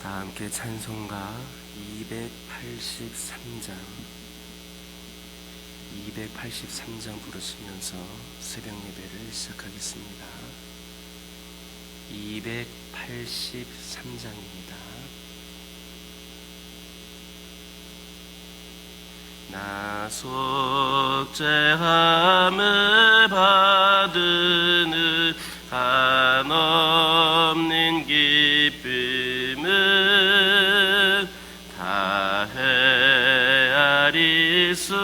다 함께 찬송가 283장 부르시면서 새벽 예배를 시작하겠습니다. 283장입니다. 나 속죄함을 받으는 한없는 기쁨은 다 헤아릴 수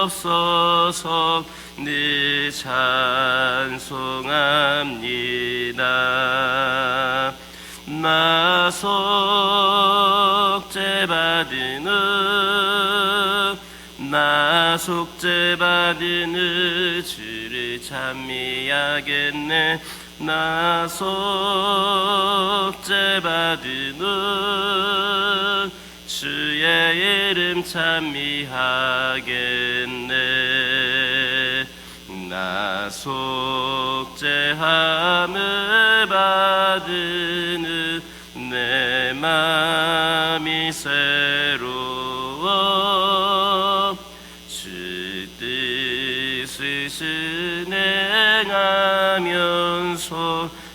없어서 늘 찬송합니다. 나 속죄받으는 주를 찬미하겠네. 나 속죄받으는 주의 이름 찬미하겠네. 나 속죄함을 받으는 내 맘이 새로워 주 뜻을 순행하면서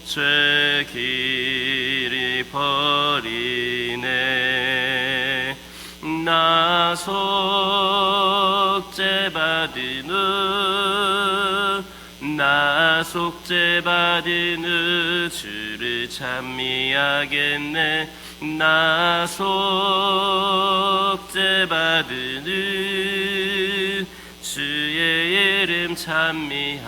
죄 길이 버리네. 나 속죄받으는 주를 찬미하겠네. 나 속죄받으는 주의 이름 찬미하겠네.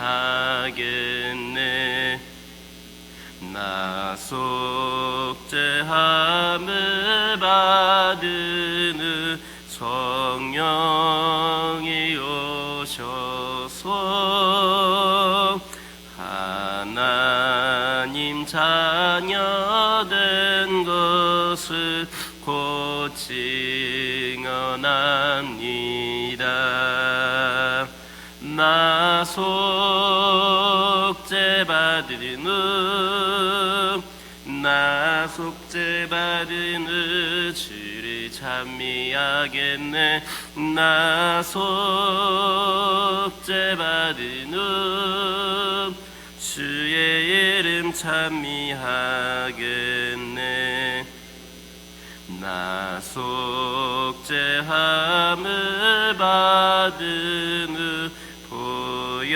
나 속죄함을 받으는 성령이 오셔서 하나님 자녀 된 것을 곧 증언합니다. 나 속죄받으는 주를 찬미하겠네. 나 속죄받으는 주의 이름 찬미하겠네. 나 속죄함을 받으는 보혈의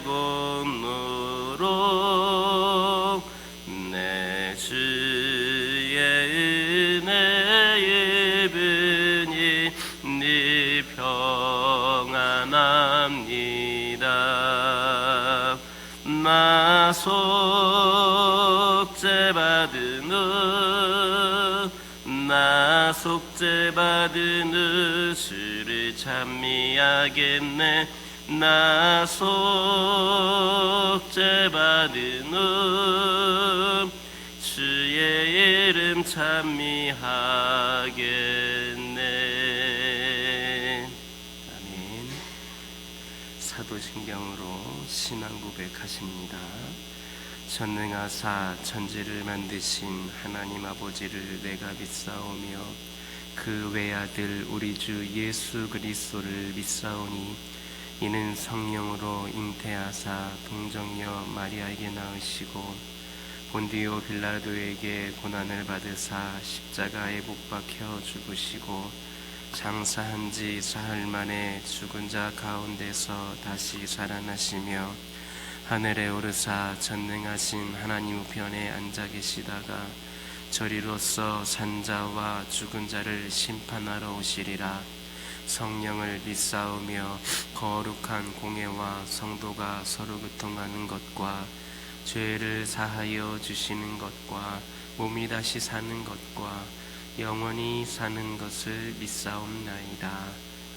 공로로 내 주의 은혜 입으니 늘 평안합니다. 나 속죄받으는 주를 찬미하겠네. 나 속죄받으는 주의 이름 찬미하겠네. 아멘. 사도신경으로 신앙 고백하십니다. 전능하사 천지를 만드신 하나님 아버지를 내가 믿사오며 그 외아들 우리 주 예수 그리스도를 믿사오니 이는 성령으로 잉태하사 동정녀 마리아에게 낳으시고 본디오 빌라도에게 고난을 받으사 십자가에 못 박혀 죽으시고 장사한 지 사흘 만에 죽은 자 가운데서 다시 살아나시며 하늘에 오르사 전능하신 하나님 우편에 앉아 계시다가 저리로서 산자와 죽은 자를 심판하러 오시리라. 성령을 믿사오며 거룩한 공회와 성도가 서로 교통하는 것과 죄를 사하여 주시는 것과 몸이 다시 사는 것과 영원히 사는 것을 믿사옵나이다.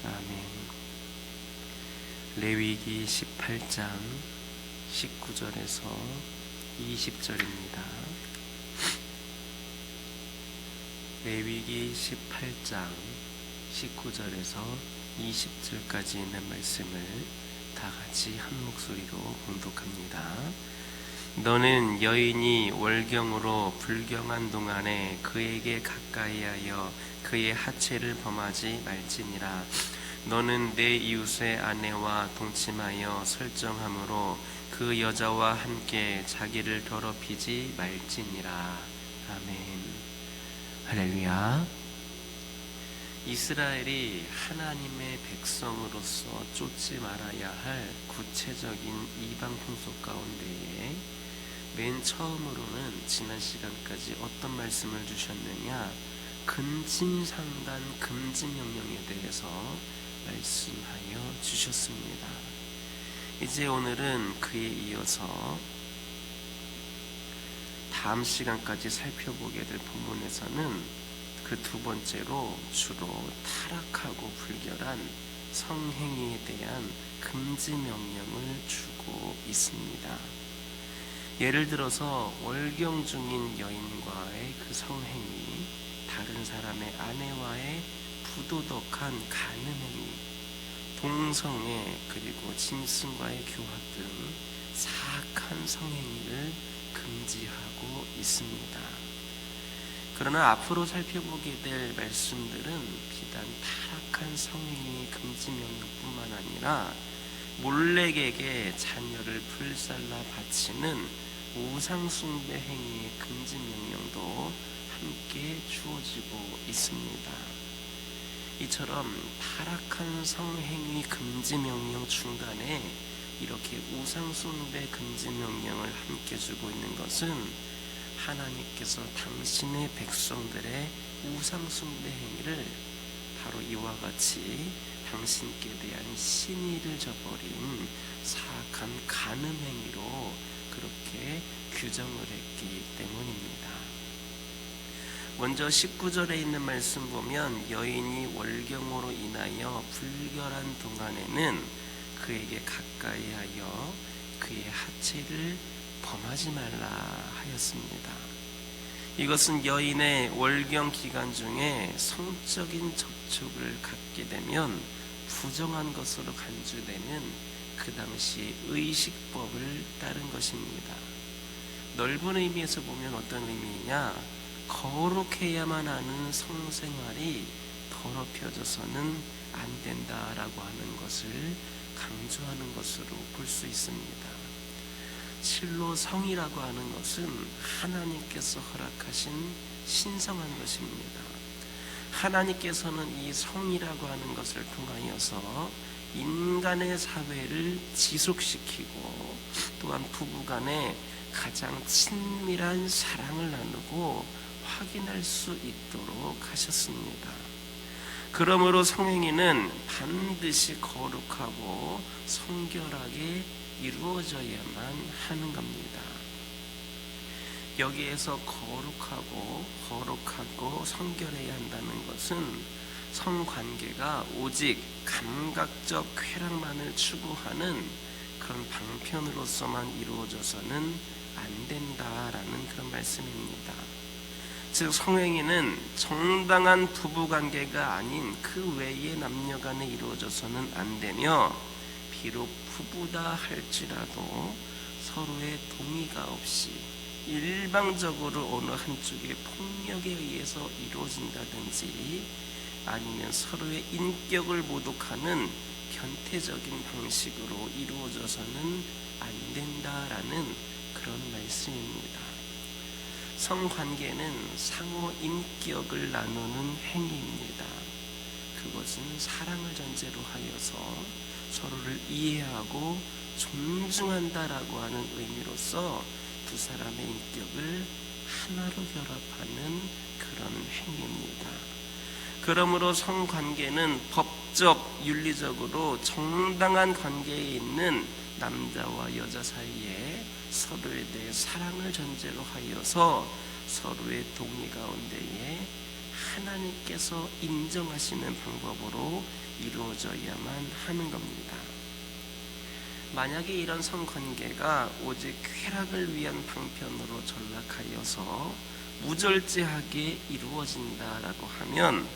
아멘. 레위기 18장 19절에서 20절입니다. 레위기 18장 19절에서 20절까지 있는 말씀을 다 같이 한 목소리로 봉독합니다. 너는 여인이 월경으로 불경한 동안에 그에게 가까이하여 그의 하체를 범하지 말지니라. 너는 내 이웃의 아내와 동침하여 설정함으로 그 여자와 함께 자기를 더럽히지 말지니라. 아멘. 할렐루야. 이스라엘이 하나님의 백성으로서 쫓지 말아야 할 구체적인 이방 풍속 가운데에 맨 처음으로는 지난 시간까지 어떤 말씀을 주셨느냐, 근친상간 금지 명령에 대해서 말씀하여 주셨습니다. 이제 오늘은 그에 이어서 다음 시간까지 살펴보게 될 본문에서는 그 두 번째로 주로 타락하고 불결한 성행위에 대한 금지 명령을 주고 있습니다. 예를 들어서 월경 중인 여인과의 그 성행위, 다른 사람의 아내와의 부도덕한 간음행위, 동성애, 그리고 짐승과의 교합 등 사악한 성행위를 금지하고 있습니다. 그러나 앞으로 살펴보게 될 말씀들은 비단 타락한 성행위 금지 명령뿐만 아니라 몰렉에게 자녀를 불살라 바치는 우상숭배 행위의 금지 명령도 함께 주어지고 있습니다. 이처럼 타락한 성행위 금지 명령 중간에 이렇게 우상숭배 금지 명령을 함께 주고 있는 것은 하나님께서 당신의 백성들의 우상숭배 행위를 바로 이와 같이 당신께 대한 신의를 저버린 사악한 간음 행위로 그렇게 규정을 했기 때문입니다. 먼저 19절에 있는 말씀 보면 여인이 월경으로 인하여 불결한 동안에는 그에게 가까이하여 그의 하체를 범하지 말라 하였습니다. 이것은 여인의 월경 기간 중에 성적인 접촉을 갖게 되면 부정한 것으로 간주되는 그 당시 의식법을 따른 것입니다. 넓은 의미에서 보면 어떤 의미이냐, 거룩해야만 하는 성생활이 더럽혀져서는 안 된다라고 하는 것을 강조하는 것으로 볼 수 있습니다. 실로 성이라고 하는 것은 하나님께서 허락하신 신성한 것입니다. 하나님께서는 이 성이라고 하는 것을 통하여서 인간의 사회를 지속시키고 또한 부부간에 가장 친밀한 사랑을 나누고 확인할 수 있도록 하셨습니다. 그러므로 성행위는 반드시 거룩하고 성결하게 이루어져야만 하는 겁니다. 여기에서 거룩하고 성결해야 한다는 것은 성관계가 오직 감각적 쾌락만을 추구하는 그런 방편으로서만 이루어져서는 안 된다라는 그런 말씀입니다. 즉 성행위는 정당한 부부관계가 아닌 그 외의 남녀간에 이루어져서는 안 되며, 비록 부부다 할지라도 서로의 동의가 없이 일방적으로 어느 한쪽의 폭력에 의해서 이루어진다든지 아니면 서로의 인격을 모독하는 변태적인 방식으로 이루어져서는 안 된다라는 그런 말씀입니다. 성관계는 상호 인격을 나누는 행위입니다. 그것은 사랑을 전제로 하여서 서로를 이해하고 존중한다라고 하는 의미로서 두 사람의 인격을 하나로 결합하는 그런 행위입니다. 그러므로 성관계는 법적, 윤리적으로 정당한 관계에 있는 남자와 여자 사이에 서로에 대해 사랑을 전제로 하여서 서로의 동의 가운데에 하나님께서 인정하시는 방법으로 이루어져야만 하는 겁니다. 만약에 이런 성관계가 오직 쾌락을 위한 방편으로 전락하여서 무절제하게 이루어진다라고 하면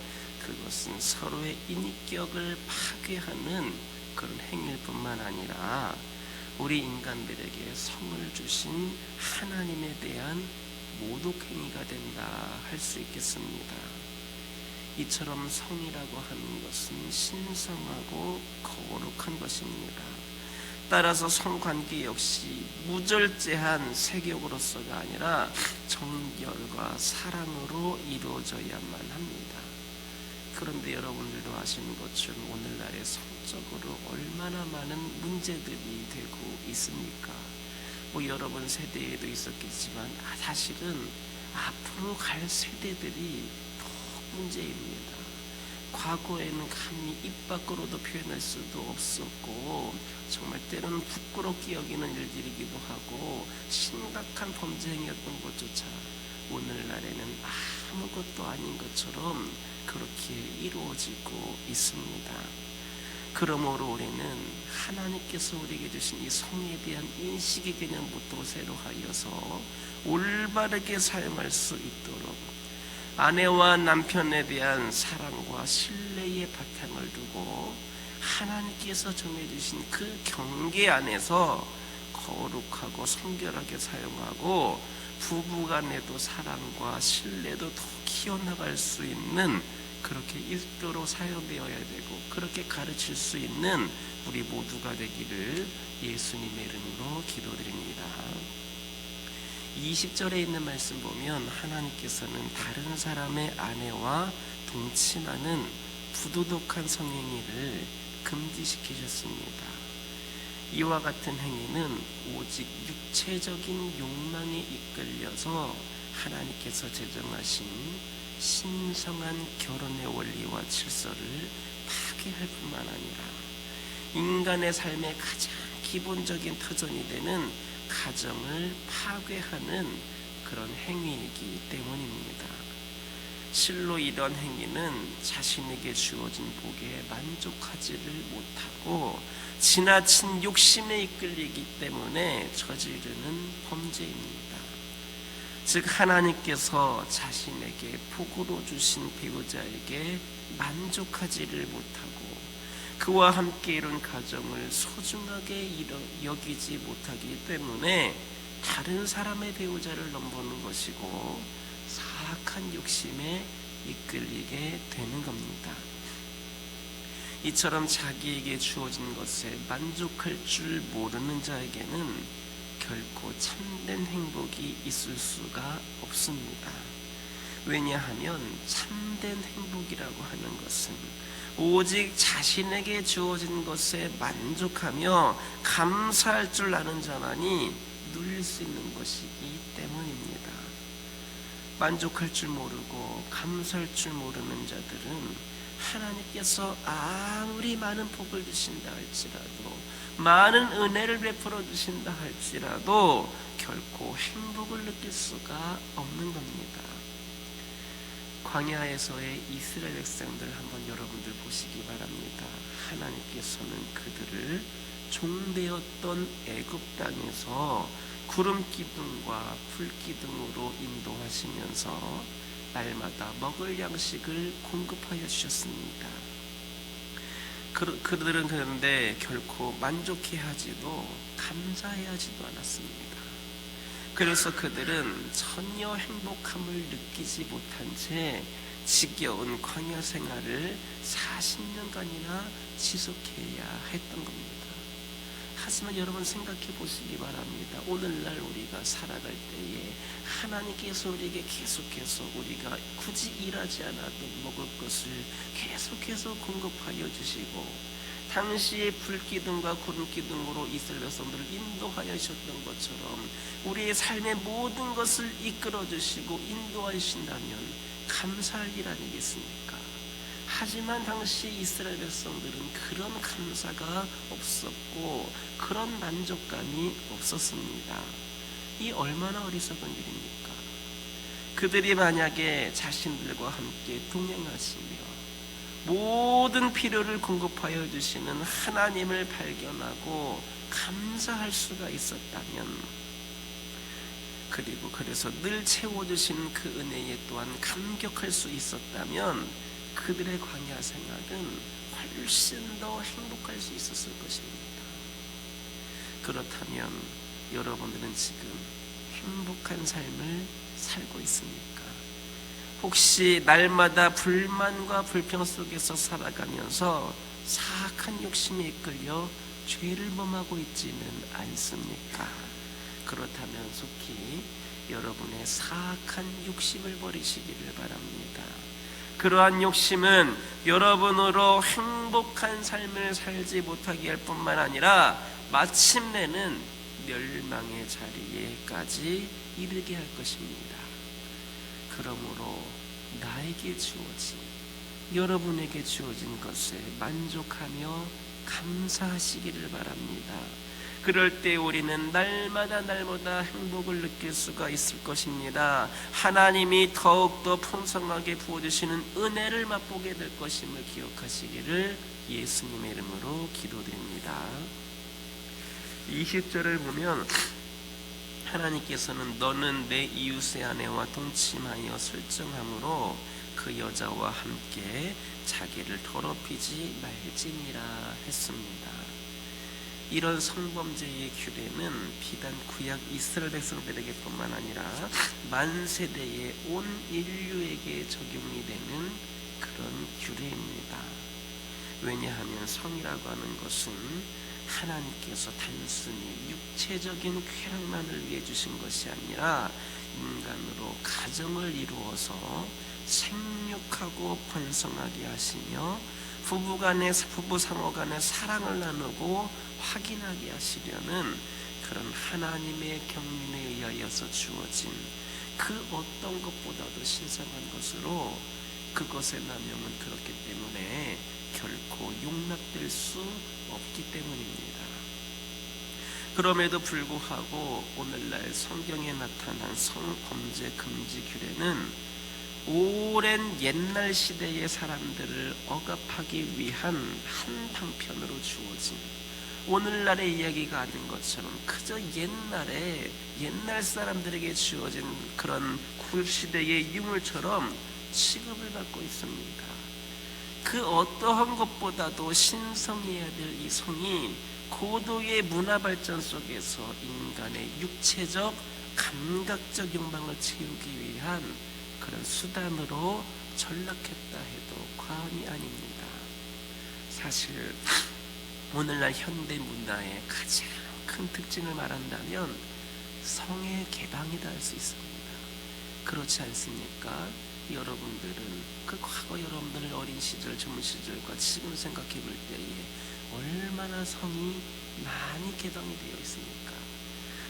그것은 서로의 인격을 파괴하는 그런 행위일 뿐만 아니라 우리 인간들에게 성을 주신 하나님에 대한 모독행위가 된다 할 수 있겠습니다. 이처럼 성이라고 하는 것은 신성하고 거룩한 것입니다. 따라서 성관계 역시 무절제한 세격으로서가 아니라 정결과 사랑으로 이루어져야만 합니다. 그런데 여러분들도 아시는 것처럼 오늘날의 성적으로 얼마나 많은 문제들이 되고 있습니까? 여러분 세대에도 있었겠지만 사실은 앞으로 갈 세대들이 더 문제입니다. 과거에는 감히 입 밖으로도 표현할 수도 없었고 정말 때로는 부끄럽게 여기는 일들이기도 하고 심각한 범죄 행위였던 것조차 오늘날에는 아무것도 아닌 것처럼 그렇게 이루어지고 있습니다. 그러므로 우리는 하나님께서 우리에게 주신 이 성에 대한 인식의 개념부터 새로 하여서 올바르게 사용할 수 있도록 아내와 남편에 대한 사랑과 신뢰의 바탕을 두고 하나님께서 정해주신 그 경계 안에서 거룩하고 성결하게 사용하고 부부간에도 사랑과 신뢰도 더 키워나갈 수 있는 그렇게 일도로 사용되어야 되고 그렇게 가르칠 수 있는 우리 모두가 되기를 예수님의 이름으로 기도드립니다. 20절에 있는 말씀 보면 하나님께서는 다른 사람의 아내와 동침하는 부도덕한 성행위를 금지시키셨습니다. 이와 같은 행위는 오직 육체적인 욕망에 이끌려서 하나님께서 제정하신 신성한 결혼의 원리와 질서를 파괴할 뿐만 아니라 인간의 삶의 가장 기본적인 터전이 되는 가정을 파괴하는 그런 행위이기 때문입니다. 실로 이런 행위는 자신에게 주어진 복에 만족하지를 못하고 지나친 욕심에 이끌리기 때문에 저지르는 범죄입니다. 즉 하나님께서 자신에게 복으로 주신 배우자에게 만족하지를 못하고 그와 함께 이룬 가정을 소중하게 여기지 못하기 때문에 다른 사람의 배우자를 넘보는 것이고 사악한 욕심에 이끌리게 되는 겁니다. 이처럼 자기에게 주어진 것에 만족할 줄 모르는 자에게는 결코 참된 행복이 있을 수가 없습니다. 왜냐하면 참된 행복이라고 하는 것은 오직 자신에게 주어진 것에 만족하며 감사할 줄 아는 자만이 누릴 수 있는 것이기 때문입니다. 만족할 줄 모르고 감사할 줄 모르는 자들은 하나님께서 아무리 많은 복을 주신다 할지라도 많은 은혜를 베풀어 주신다 할지라도 결코 행복을 느낄 수가 없는 겁니다. 광야에서의 이스라엘 백성들 한번 여러분들 보시기 바랍니다. 하나님께서는 그들을 종되었던 애굽 땅에서 구름 기둥과 불 기둥으로 인도하시면서 날마다 먹을 양식을 공급하여 주셨습니다. 그들은 그런데 결코 만족해하지도 감사해하지도 않았습니다. 그래서 그들은 전혀 행복함을 느끼지 못한 채 지겨운 광야 생활을 40년간이나 지속해야 했던 겁니다. 하지만 여러분 생각해 보시기 바랍니다. 오늘날 우리가 살아갈 때에 하나님께서 우리에게 계속해서 우리가 굳이 일하지 않아도 먹을 것을 계속해서 공급하여 주시고 당시의 불기둥과 구름기둥으로 이스라엘 백성들을 인도하여 주셨던 것처럼 우리의 삶의 모든 것을 이끌어 주시고 인도하여 주신다면 감사할 일 아니겠습니까? 하지만 당시 이스라엘 백성들은 그런 감사가 없었고 그런 만족감이 없었습니다. 이 얼마나 어리석은 일입니까? 그들이 만약에 자신들과 함께 동행하시며 모든 필요를 공급하여 주시는 하나님을 발견하고 감사할 수가 있었다면, 그리고 그래서 늘 채워주시는 그 은혜에 또한 감격할 수 있었다면 그들의 광야 생활은 훨씬 더 행복할 수 있었을 것입니다. 그렇다면 여러분들은 지금 행복한 삶을 살고 있습니까? 혹시 날마다 불만과 불평 속에서 살아가면서 사악한 욕심에 이끌려 죄를 범하고 있지는 않습니까? 그렇다면 속히 여러분의 사악한 욕심을 버리시기를 바랍니다. 그러한 욕심은 여러분으로 행복한 삶을 살지 못하게 할 뿐만 아니라 마침내는 멸망의 자리에까지 이르게 할 것입니다. 그러므로 나에게 주어진, 여러분에게 주어진 것에 만족하며 감사하시기를 바랍니다. 그럴 때 우리는 날마다 행복을 느낄 수가 있을 것입니다. 하나님이 더욱더 풍성하게 부어주시는 은혜를 맛보게 될 것임을 기억하시기를 예수님의 이름으로 기도드립니다. 20절을 보면 하나님께서는 너는 내 이웃의 아내와 동침하여 설정함으로 그 여자와 함께 자기를 더럽히지 말지니라 했습니다. 이런 성범죄의 규례는 비단 구약 이스라엘 백성들에게 뿐만 아니라 만세대의 온 인류에게 적용이 되는 그런 규례입니다. 왜냐하면 성이라고 하는 것은 하나님께서 단순히 육체적인 쾌락만을 위해 주신 것이 아니라 인간으로 가정을 이루어서 생육하고 번성하게 하시며 부부 상호 간의 사랑을 나누고 확인하게 하시려는 그런 하나님의 경륜에 의하여서 주어진 그 어떤 것보다도 신성한 것으로 그것의 남용은 그렇기 때문에 결코 용납될 수 없기 때문입니다. 그럼에도 불구하고 오늘날 성경에 나타난 성범죄 금지 규례는 오랜 옛날 시대의 사람들을 억압하기 위한 한 방편으로 주어진, 오늘날의 이야기가 아닌 것처럼 그저 옛날 사람들에게 주어진 그런 구시대의 유물처럼 취급을 받고 있습니다. 그 어떠한 것보다도 신성해야 될 이 성이 고도의 문화 발전 속에서 인간의 육체적 감각적 욕망을 채우기 위한 그런 수단으로 전락했다 해도 과언이 아닙니다. 사실 오늘날 현대 문화의 가장 큰 특징을 말한다면 성의 개방이다 할 수 있습니다. 그렇지 않습니까? 여러분들은 그 과거 여러분들의 어린 시절, 젊은 시절과 지금 생각해 볼 때에 얼마나 성이 많이 개방이 되어 있습니까?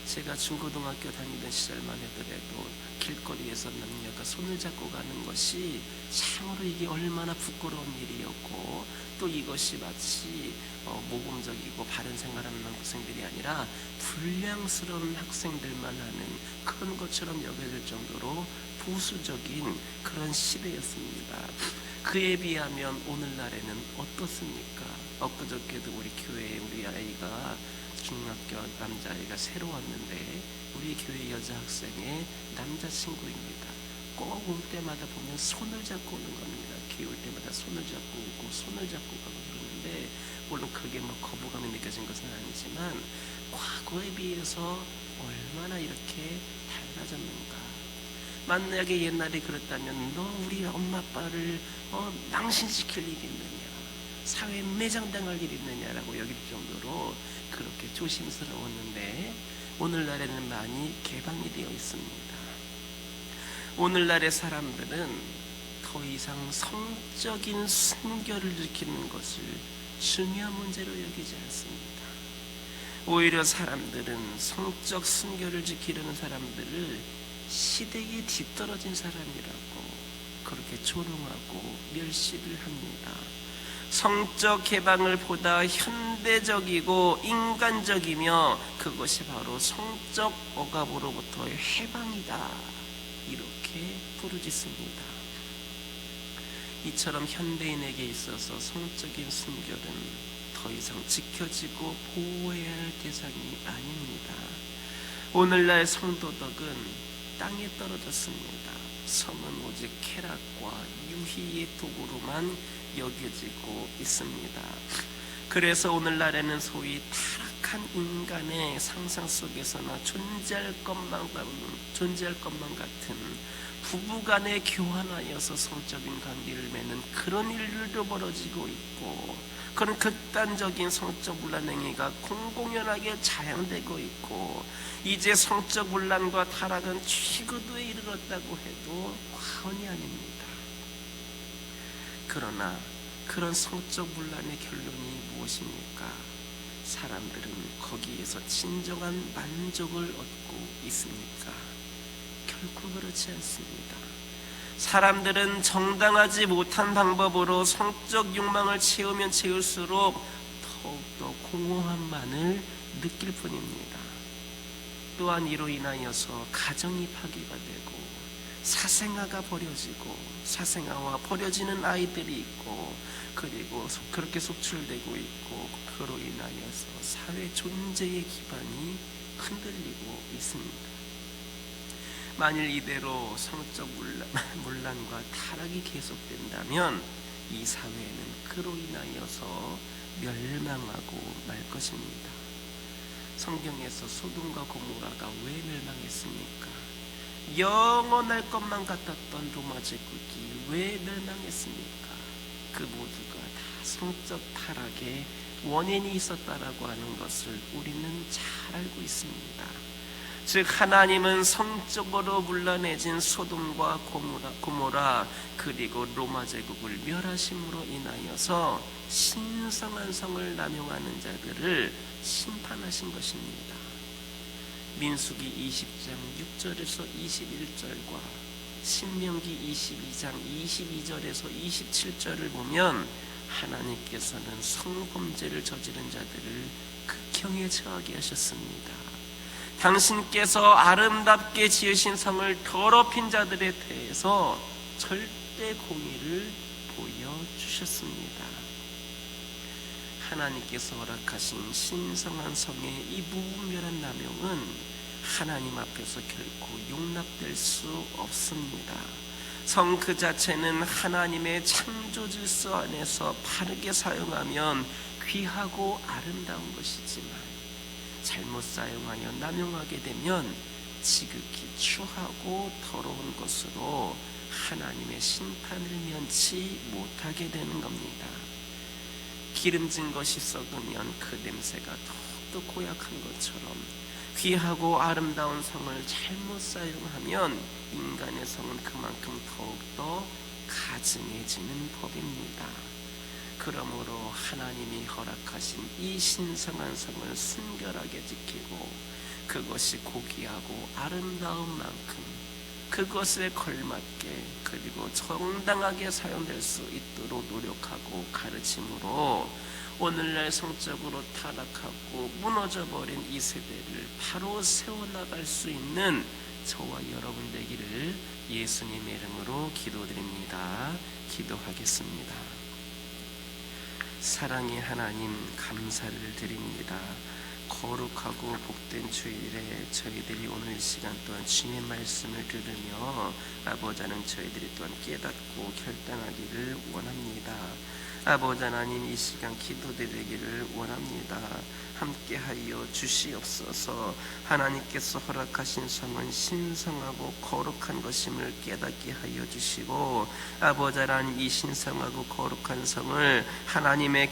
제가 중고등학교 다니던 시절만 하더라도 길거리에서 남녀가 손을 잡고 가는 것이 참으로 이게 얼마나 부끄러운 일이었고, 또 이것이 마치 모범적이고 바른 생활하는 학생들이 아니라 불량스러운 학생들만 하는 그런 것처럼 여겨질 정도로 보수적인 그런 시대였습니다. 그에 비하면 오늘날에는 어떻습니까? 엊그저께도 우리 교회에 우리 아이가 중학교 남자아이가 새로 왔는데 우리 교회 여자 학생의 남자친구입니다. 꼭 올 때마다 보면 손을 잡고 오는 겁니다. 귀올 때마다 손을 잡고 오고 손을 잡고 가고 그러는데, 물론 그게 뭐 거부감이 느껴진 것은 아니지만 과거에 비해서 얼마나 이렇게 달라졌는가. 만약에 옛날에 그랬다면 너 우리 엄마 아빠를 망신시킬 일이 있느냐, 사회에 매장당할 일이 있느냐라고 여길 정도로 그렇게 조심스러웠는데 오늘날에는 많이 개방이 되어 있습니다. 오늘날의 사람들은 더 이상 성적인 순결을 지키는 것을 중요한 문제로 여기지 않습니다. 오히려 사람들은 성적 순결을 지키려는 사람들을 시대에 뒤떨어진 사람이라고 그렇게 조롱하고 멸시를 합니다. 성적 개방을 보다 현대적이고 인간적이며 그것이 바로 성적 억압으로부터의 해방이다, 이렇게 부르짖습니다. 이처럼 현대인에게 있어서 성적인 순결은 더 이상 지켜지고 보호해야 할 대상이 아닙니다. 오늘날 성도덕은 땅에 떨어졌습니다. 성은 오직 쾌락과 유희의 도구로만 여겨지고 있습니다. 그래서 오늘날에는 소위 악한 인간의 상상 속에서나 존재할 것만 같은 부부간에 교환하여서 성적인 관계를 맺는 그런 일들도 벌어지고 있고, 그런 극단적인 성적 문란 행위가 공공연하게 자행되고 있고, 이제 성적 문란과 타락은 최고도에 이르렀다고 해도 과언이 아닙니다. 그러나 그런 성적 문란의 결론이 무엇입니까? 사람들은 거기에서 진정한 만족을 얻고 있습니까? 결코 그렇지 않습니다. 사람들은 정당하지 못한 방법으로 성적 욕망을 채우면 채울수록 더욱더 공허함만을 느낄 뿐입니다. 또한 이로 인하여서 가정이 파괴가 되고 사생아가 버려지고, 사생아와 버려지는 아이들이 있고, 그리고 그렇게 속출되고 있고, 그로 인하여서 사회 존재의 기반이 흔들리고 있습니다. 만일 이대로 성적 문란과 타락이 계속된다면 이 사회는 그로 인하여서 멸망하고 말 것입니다. 성경에서 소돔과 고모라가 왜 멸망했습니까? 영원할 것만 같았던 로마 제국이 왜 멸망했습니까? 그 모두가 다 성적 타락의 원인이 있었다라고 하는 것을 우리는 잘 알고 있습니다. 즉 하나님은 성적으로 물러내진 소돔과 고모라 그리고 로마 제국을 멸하심으로 인하여서 신성한 성을 남용하는 자들을 심판하신 것입니다. 민수기 20장 6절에서 21절과 신명기 22장 22절에서 27절을 보면 하나님께서는 성범죄를 저지른 자들을 극형에 처하게 하셨습니다. 당신께서 아름답게 지으신 성을 더럽힌 자들에 대해서 절대 공의를 보여주셨습니다. 하나님께서 허락하신 신성한 성의 이 무분별한 남용은 하나님 앞에서 결코 용납될 수 없습니다. 성 그 자체는 하나님의 창조 질서 안에서 바르게 사용하면 귀하고 아름다운 것이지만 잘못 사용하여 남용하게 되면 지극히 추하고 더러운 것으로 하나님의 심판을 면치 못하게 되는 겁니다. 기름진 것이 썩으면 그 냄새가 더욱더 고약한 것처럼 귀하고 아름다운 성을 잘못 사용하면 인간의 성은 그만큼 더욱더 가증해지는 법입니다. 그러므로 하나님이 허락하신 이 신성한 성을 순결하게 지키고 그것이 고귀하고 아름다운 만큼 그것에 걸맞게 그리고 정당하게 사용될 수 있도록 노력하고 가르침으로 오늘날 성적으로 타락하고 무너져버린 이 세대를 바로 세워나갈 수 있는 저와 여러분 되기를 예수님의 이름으로 기도드립니다. 기도하겠습니다. 사랑의 하나님, 감사를 드립니다. 거룩하고 복된 주일에 저희들이 오늘 시간 또한 주님의 말씀을 들으며 아버지 하나님 저희들이 또한 깨닫고 결단하기를 원합니다. 아버지 하나님 이 시간 기도드리기를 원합니다. 함께하여 주시옵소서. 하나님께서 허락하신 성은 신성하고 거룩한 것임을 깨닫게 하여 주시고 아버지 하나님 이 신성하고 거룩한 성을 하나님의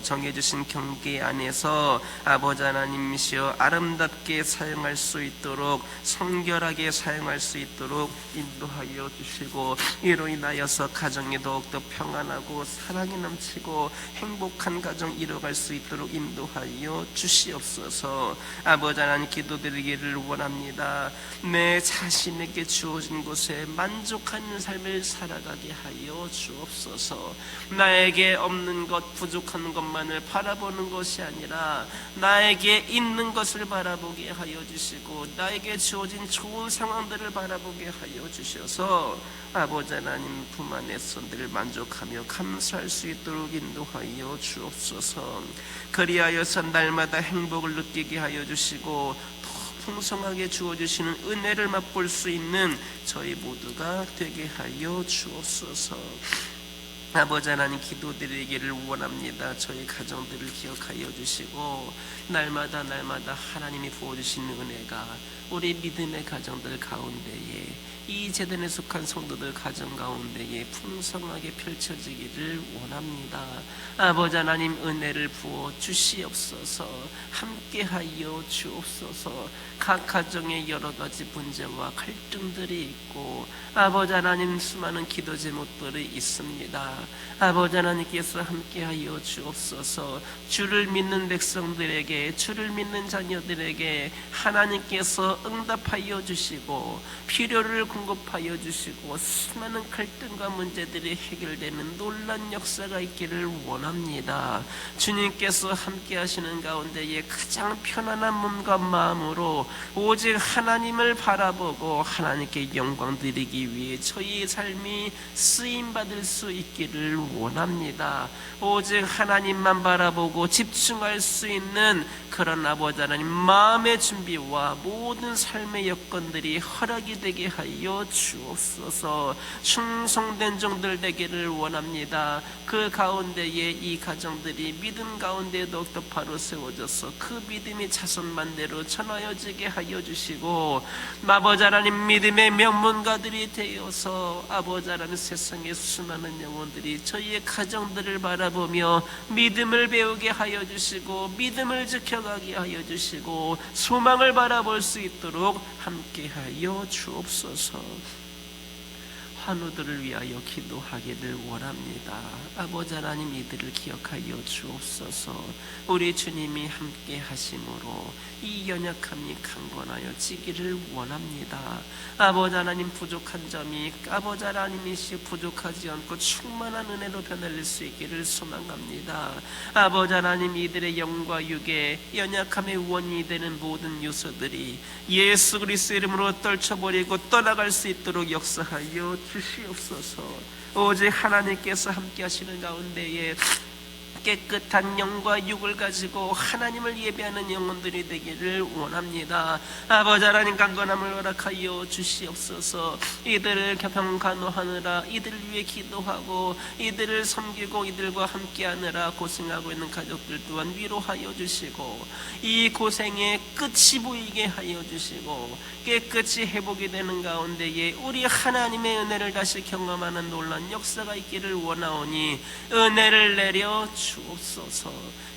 정해주신 경계 안에서 아버지 하나님이시여 아름답게 사용할 수 있도록 성결하게 사용할 수 있도록 인도하여 주시고 이로 인하여서 가정이 더욱더 평안하고 사랑이 넘치고 행복한 가정 이뤄갈 수 있도록 인도하여 주시옵소서. 아버지 하나님 기도드리기를 원합니다. 내 자신에게 주어진 곳에 만족하는 삶을 살아가게 하여 주옵소서. 나에게 없는 것 부족한 것만을 바라보는 것이 아니라 나에게 있는 것을 바라보게 하여 주시고 나에게 주어진 좋은 상황들을 바라보게 하여 주셔서 아버지 하나님 품 안에서 늘 만족하며 감사할 수 있도록 인도하여 주옵소서. 그리하여서 날마다 행복을 느끼게 하여 주시고 더 풍성하게 주어주시는 은혜를 맛볼 수 있는 저희 모두가 되게 하여 주옵소서. 아버지 하나님, 기도드리기를 원합니다. 저희 가정들을 기억하여 주시고 날마다 하나님이 부어주시는 은혜가 우리 믿음의 가정들 가운데에, 이 제단에 속한 성도들 가정 가운데에 풍성하게 펼쳐지기를 원합니다. 아버지 하나님, 은혜를 부어 주시옵소서. 함께하여 주옵소서. 각 가정에 여러 가지 분쟁과 갈등들이 있고 아버지 하나님, 수많은 기도 제목들이 있습니다. 아버지 하나님께서 함께하여 주옵소서. 주를 믿는 백성들에게, 주를 믿는 자녀들에게 하나님께서 응답하여 주시고 필요를 공급하여 주시고 수많은 갈등과 문제들이 해결되는 놀란 역사가 있기를 원합니다. 주님께서 함께 하시는 가운데에 가장 편안한 몸과 마음으로 오직 하나님을 바라보고 하나님께 영광 드리기 위해 저희의 삶이 쓰임받을 수 있기를 원합니다. 오직 하나님만 바라보고 집중할 수 있는 그런 아버지 하나님 마음의 준비와 모든 삶의 여건들이 허락이 되게 하여 주옵소서. 충성된 종들 되기를 원합니다. 그 가운데에 이 가정들이 믿음 가운데 더욱더 바로 세워져서 그 믿음이 자손만대로 전하여지게 하여 주시고 아버지 하나님, 믿음의 명문가들이 되어서 아버지 하나님, 세상의 수많은 영혼들이 저희의 가정들을 바라보며 믿음을 배우게 하여 주시고 믿음을 지켜가게 하여 주시고 소망을 바라볼 수 있도록 함께하여 주옵소서. 환우들을 위하여 기도하기를 원합니다. 아버지 하나님, 이들을 기억하여 주옵소서. 우리 주님이 함께 하심으로 이 연약함이 강건하여지기를 원합니다. 아버지 하나님, 부족한 점이 아버지 하나님이 부족하지 않고 충만한 은혜로 변할 수 있기를 소망합니다. 아버지 하나님, 이들의 영과 육의 연약함의 원인이 되는 모든 요소들이 예수 그리스도 이름으로 떨쳐버리고 떠나갈 수 있도록 역사하여 주시옵소서. 오직 하나님께서 함께 하시는 가운데에 깨끗한 영과 육을 가지고 하나님을 예배하는 영혼들이 되기를 원합니다. 아버지 하나님, 강건함을 허락하여 주시옵소서. 이들을 평간호하느라, 이들을 위해 기도하고 이들을 섬기고 이들과 함께하느라 고생하고 있는 가족들 또한 위로하여 주시고 이 고생의 끝이 보이게 하여 주시고 깨끗이 회복이 되는 가운데에 우리 하나님의 은혜를 다시 경험하는 놀라운 역사가 있기를 원하오니 은혜를 내려 주옵소서.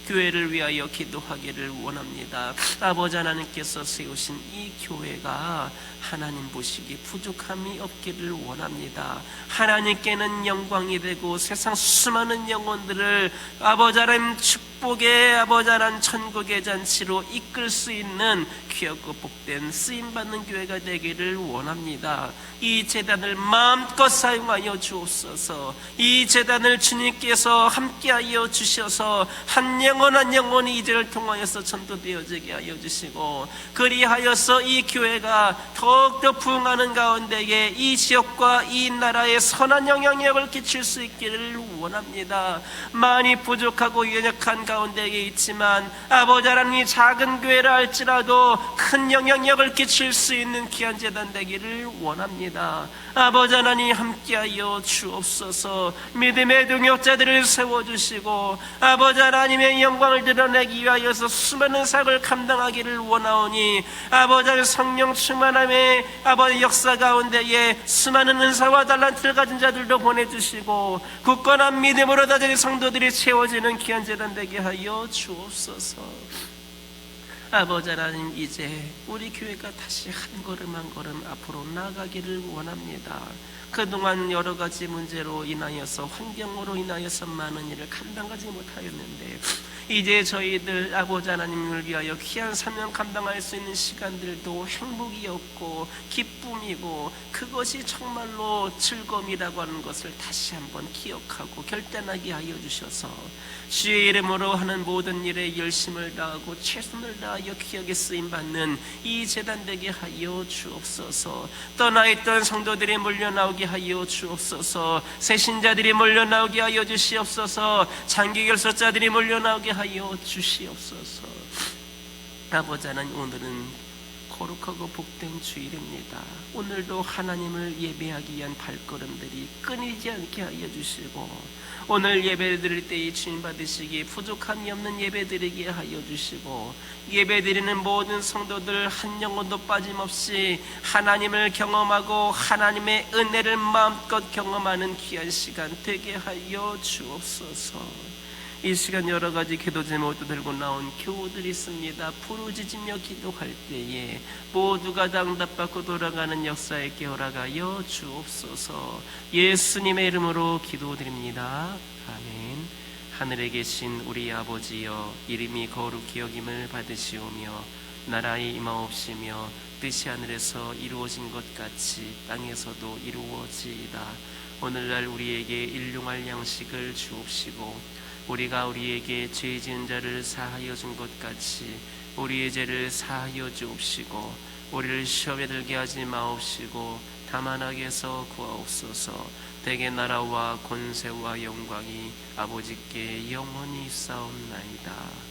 교회를 위하여 기도하기를 원합니다. 아버지 하나님께서 세우신 이 교회가 하나님 보시기 부족함이 없기를 원합니다. 하나님께는 영광이 되고 세상 수많은 영혼들을 아버지 하나님 축복의 아버지 하나님 천국의 잔치로 이끌 수 있는 귀하고 복된 쓰임받는 교회가 되기를 원합니다. 이 제단을 마음껏 사용하여 주옵소서. 이 제단을 주님께서 함께하여 주셔서 한 영혼 한 영혼이 이제를 통하여서 전도되어지게 하여 주시고 그리하여서 이 교회가 더욱더 부흥하는 가운데에 이 지역과 이 나라에 선한 영향력을 끼칠 수 있기를 원합니다. 많이 부족하고 연약한 가운데에 있지만 아버지 하나님, 작은 교회라 할지라도 큰 영향력을 끼칠 수 있는 귀한 제단 되기를 원합니다. 아버지 하나님, 함께하여 주옵소서. 믿음의 동역자들을 세워주시고 아버지 하나님의 영광을 드러내기 위하여서 수많은 사역을 감당하기를 원하오니 아버지 하나님, 성령 충만함의 아버지 역사 가운데에 수많은 은사와 달란트를 가진 자들도 보내주시고 굳건한 믿음으로 다진 성도들이 채워지는 귀한 제단 되게 하여 주옵소서. 아버지 하나님, 이제 우리 교회가 다시 한 걸음 한 걸음 앞으로 나아가기를 원합니다. 그동안 여러 가지 문제로 인하여서, 환경으로 인하여서 많은 일을 감당하지 못하였는데 이제 저희들 아버지 하나님을 위하여 귀한 사명 감당할 수 있는 시간들도 행복이었고 기쁨이고 그것이 정말로 즐거움이라고 하는 것을 다시 한번 기억하고 결단하게 하여 주셔서 주의 이름으로 하는 모든 일에 열심을 다하고 최선을 다하여 귀하게 쓰임받는 이 제단 되게 하여 주옵소서. 떠나있던 성도들이 몰려나오게 하여 주옵소서. 새신자들이 몰려나오게 하여 주시옵소서. 장기결석자들이 몰려나오게 하여 주시옵소서. 아버지 하나님, 오늘은 거룩하고 복된 주일입니다. 오늘도 하나님을 예배하기 위한 발걸음들이 끊이지 않게 하여 주시고, 오늘 예배 드릴 때에 주님 받으시기에 부족함이 없는 예배 드리게 하여 주시고, 예배 드리는 모든 성도들 한 영혼도 빠짐없이 하나님을 경험하고 하나님의 은혜를 마음껏 경험하는 귀한 시간 되게 하여 주옵소서. 이 시간 여러 가지 기도 제목도 들고 나온 교우들이 있습니다. 부르짖으며 기도할 때에 모두가 응답받고 돌아가는 역사에 깨어나가여 주옵소서. 예수님의 이름으로 기도드립니다. 아멘. 하늘에 계신 우리 아버지여, 이름이 거룩히 여김을 받으시오며 나라의 임하옵시며 뜻이 하늘에서 이루어진 것 같이 땅에서도 이루어지이다. 오늘날 우리에게 일용할 양식을 주옵시고, 우리가 우리에게 죄 지은 자를 사하여 준 것 같이 우리의 죄를 사하여 주옵시고, 우리를 시험에 들게 하지 마옵시고 다만 악에서 구하옵소서. 대개 나라와 권세와 영광이 아버지께 영원히 있사옵나이다.